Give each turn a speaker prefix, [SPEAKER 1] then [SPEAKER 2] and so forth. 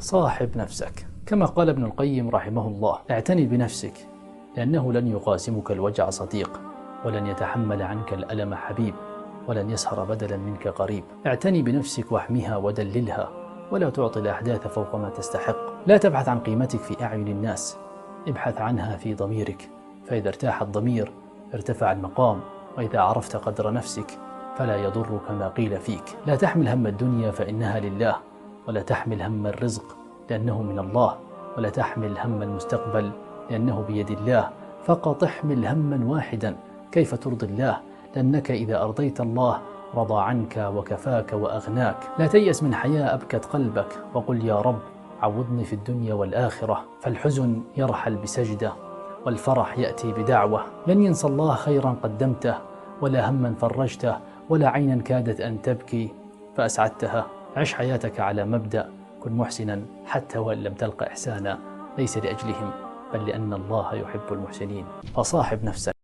[SPEAKER 1] صاحب نفسك. كما قال ابن القيم رحمه الله: اعتني بنفسك، لأنه لن يقاسمك الوجع صديق، ولن يتحمل عنك الألم حبيب، ولن يسهر بدلا منك قريب. اعتني بنفسك واحمها ودللها، ولا تعطي الأحداث فوق ما تستحق. لا تبحث عن قيمتك في أعين الناس، ابحث عنها في ضميرك، فإذا ارتاح الضمير ارتفع المقام، وإذا عرفت قدر نفسك فلا يضرك ما قيل فيك. لا تحمل هم الدنيا فإنها لله، ولا تحمل هم الرزق لأنه من الله، ولا تحمل هم المستقبل لأنه بيد الله. فقط احمل هما واحدا: كيف ترضي الله، لأنك إذا أرضيت الله رضى عنك وكفاك وأغناك. لا تيأس من حياة أبكت قلبك، وقل يا رب عوضني في الدنيا والآخرة. فالحزن يرحل بسجدة، والفرح يأتي بدعوة. لن ينسى الله خيرا قدمته، ولا هما فرجته، ولا عينا كادت أن تبكي فأسعدتها. عش حياتك على مبدأ: كن محسنا حتى وإن لم تلق إحسانا، ليس لأجلهم بل لأن الله يحب المحسنين. فصاحب نفسك.